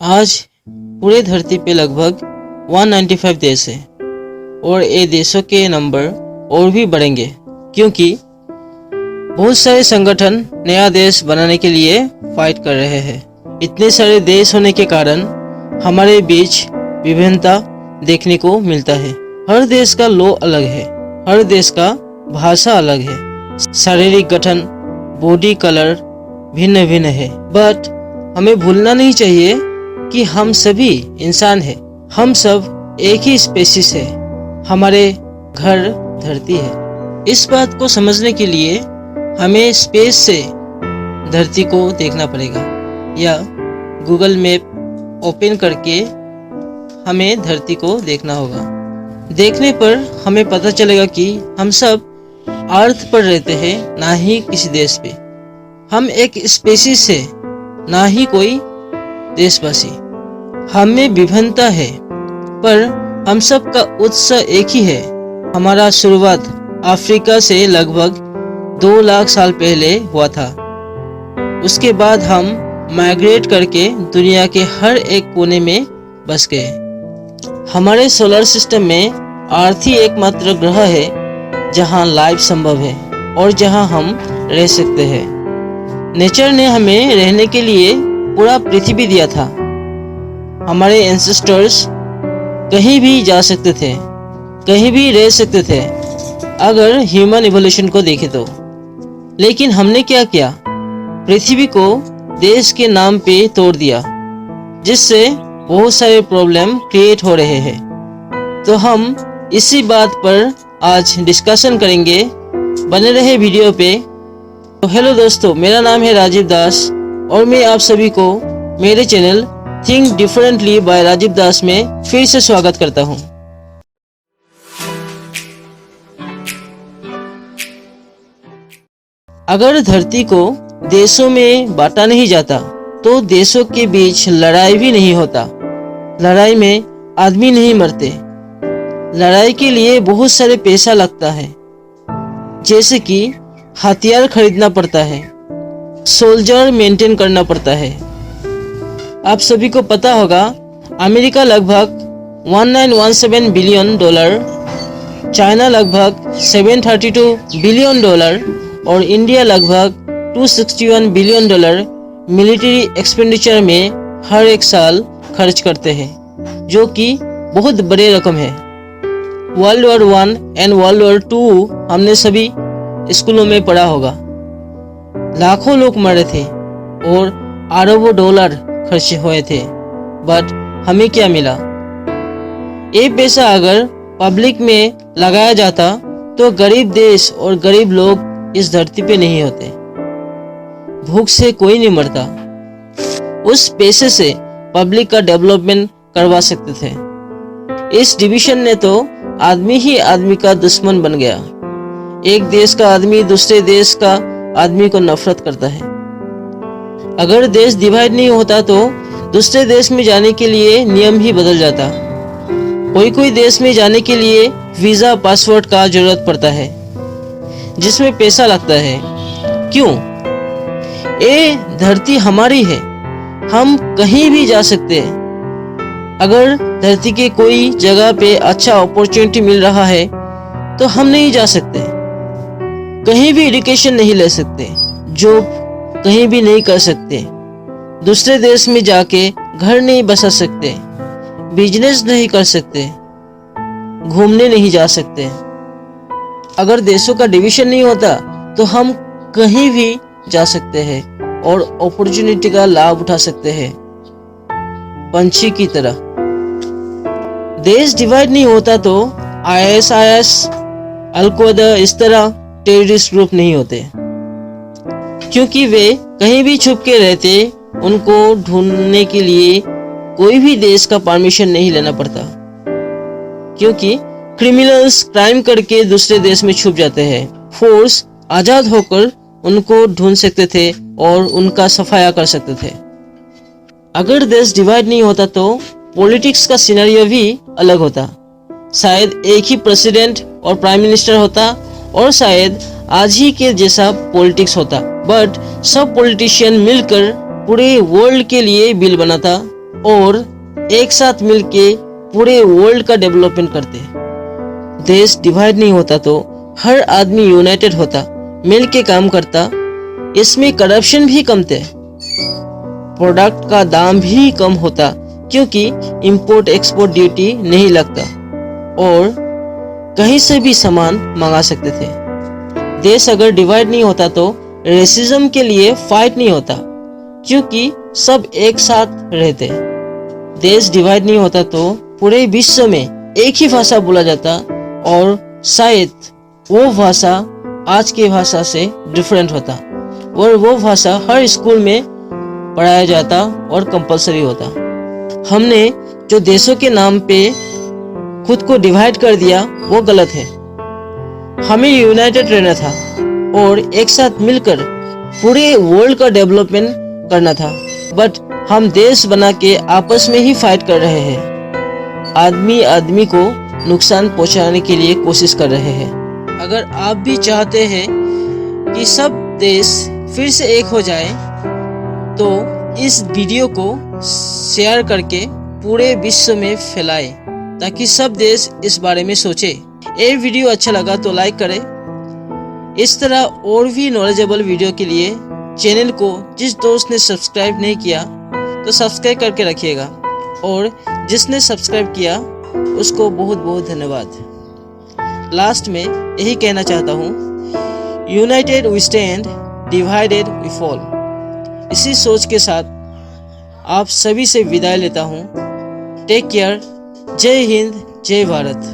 आज पूरे धरती पे लगभग 195 देश है और ये देशों के नंबर और भी बढ़ेंगे क्योंकि बहुत सारे संगठन नया देश बनाने के लिए फाइट कर रहे हैं। इतने सारे देश होने के कारण हमारे बीच विभिन्नता देखने को मिलता है। हर देश का लॉ अलग है, हर देश का भाषा अलग है, शारीरिक गठन, बॉडी कलर भिन्न भिन्न है। बट हमें भूलना नहीं चाहिए कि हम सभी इंसान हैं। हम सब एक ही स्पेसिस है, हमारे घर धरती है। इस बात को समझने के लिए हमें स्पेस से धरती को देखना पड़ेगा या गूगल मैप ओपन करके हमें धरती को देखना होगा। देखने पर हमें पता चलेगा कि हम सब अर्थ पर रहते हैं, ना ही किसी देश पे। हम एक स्पेसिस है, ना ही कोई देशवासी। हम में विभिन्नता है पर हम सब का उत्साह एक ही है। हमारा शुरुआत अफ्रीका से लगभग 2 लाख साल पहले हुआ था। उसके बाद हम माइग्रेट करके दुनिया के हर एक कोने में बस गए। हमारे सोलर सिस्टम में अर्थ ही एकमात्र ग्रह है जहां लाइफ संभव है और जहां हम रह सकते हैं। नेचर ने हमें रहने के लिए पूरा पृथ्वी दिया था। हमारे एंसेस्टर्स कहीं भी जा सकते थे, कहीं भी रह सकते थे अगर ह्यूमन इवोल्यूशन को देखें तो। लेकिन हमने क्या किया? पृथ्वी को देश के नाम पे तोड़ दिया, जिससे बहुत सारे प्रॉब्लम क्रिएट हो रहे हैं। तो हम इसी बात पर आज डिस्कशन करेंगे। बने रहे वीडियो पे। तो हेलो दोस्तों, मेरा नाम है राजीव दास और मैं आप सभी को मेरे channel think differently by Rajiv Das में फिर से स्वागत करता हूं। अगर धरती को देशों में बांटा नहीं जाता तो देशों के बीच लड़ाई भी नहीं होता। लड़ाई में आदमी नहीं मरते। लड़ाई के लिए बहुत सारे पैसा लगता है, जैसे कि हथियार खरीदना पड़ता है, सोल्जर मेंटेन करना पड़ता है। आप सभी को पता होगा अमेरिका लगभग 1917 बिलियन डॉलर, चाइना लगभग 732 बिलियन डॉलर और इंडिया लगभग 261 बिलियन डॉलर मिलिट्री एक्सपेंडिचर में हर एक साल खर्च करते हैं, जो कि बहुत बड़े रकम है। World war 1 and world war 2 हमने सभी स्कूलों में पढ़ा होगा। लाखों लोग मरे थे और अरबों डॉलर खर्च हुए थे। बट हमें क्या मिला? ये पैसा अगर पब्लिक में लगाया जाता तो गरीब देश और गरीब लोग इस धरती पे नहीं होते। भूख से कोई नहीं मरता। उस पैसे से पब्लिक का डेवलपमेंट करवा सकते थे। इस डिवीजन ने तो आदमी ही आदमी का दुश्मन बन गया। एक देश का आदमी दूसरे देश का आदमी को नफरत करता है। अगर देश डिवाइड नहीं होता तो दूसरे देश में जाने के लिए नियम ही बदल जाता। कोई देश में जाने के लिए वीजा पासपोर्ट का जरूरत पड़ता है, जिसमें पैसा लगता है। क्यों? ये धरती हमारी है, हम कहीं भी जा सकते हैं। अगर धरती के कोई जगह पे अच्छा अपॉर्चुनिटी मिल रहा है तो हम नहीं जा सकते। कहीं भी एजुकेशन नहीं ले सकते, जॉब कहीं भी नहीं कर सकते, दूसरे देश में जाके घर नहीं बसा सकते, बिजनेस नहीं कर सकते, घूमने नहीं जा सकते। अगर देशों का डिवीजन नहीं होता तो हम कहीं भी जा सकते हैं और अपॉर्चुनिटी का लाभ उठा सकते हैं, पंछी की तरह। देश डिवाइड नहीं होता तो ISIS, अल-कायदा इस तरह टेररिस्ट ग्रुप नहीं होते, क्योंकि वे कहीं भी छुप के रहते। उनको ढूंढने के लिए कोई भी देश का परमिशन नहीं लेना पड़ता, क्योंकि क्रिमिनल्स क्राइम करके दूसरे देश में छुप जाते हैं। फोर्स आजाद होकर उनको ढूंढ सकते थे और उनका सफाया कर सकते थे। अगर देश डिवाइड नहीं होता तो पॉलिटिक्स का सिनेरियो भी अलग होता। शायद एक ही प्रेसिडेंट और प्राइम मिनिस्टर होता और शायद आज ही के जैसा पॉलिटिक्स होता। बट सब पॉलिटिशियन मिलकर पूरे वर्ल्ड के लिए बिल बनाता और एक साथ मिलके पूरे वर्ल्ड का डेवलपमेंट करते। देश डिवाइड नहीं होता तो हर आदमी यूनाइटेड होता, मिल के काम करता, इसमें करप्शन भी कम थे, प्रोडक्ट का दाम भी कम होता क्योंकि इंपोर्ट एक्सपोर्ट ड्यूटी नहीं लगता और कहीं से भी सामान मंगा सकते थे। देश अगर डिवाइड नहीं होता तो रेसिज्म के लिए फाइट नहीं होता क्योंकि सब एक साथ रहते। देश डिवाइड नहीं होता तो पूरे विश्व में एक ही भाषा बोला जाता और शायद वो भाषा आज की भाषा से डिफरेंट होता और वो भाषा हर स्कूल में पढ़ाया जाता और कंपलसरी होता। हमने जो देशों के नाम पे खुद को डिवाइड कर दिया वो गलत है। हमें यूनाइटेड रहना था और एक साथ मिलकर पूरे वर्ल्ड का डेवलपमेंट करना था, बट हम देश बना के आपस में ही फाइट कर रहे हैं। आदमी आदमी को नुकसान पहुंचाने के लिए कोशिश कर रहे हैं। अगर आप भी चाहते हैं कि सब देश फिर से एक हो जाए तो इस वीडियो को शेयर करके पूरे विश्व में फैलाएं ताकि सब देश इस बारे में सोचे। ये वीडियो अच्छा लगा तो लाइक करें। इस तरह और भी नॉलेजेबल वीडियो के लिए चैनल को जिस दोस्त ने सब्सक्राइब नहीं किया तो सब्सक्राइब करके रखिएगा और जिसने सब्सक्राइब किया उसको बहुत बहुत धन्यवाद। लास्ट में यही कहना चाहता हूँ, united we stand, divided we fall. इसी सोच के साथ आप सभी से विदाई लेता हूँ। Take care. जय हिंद, जय भारत।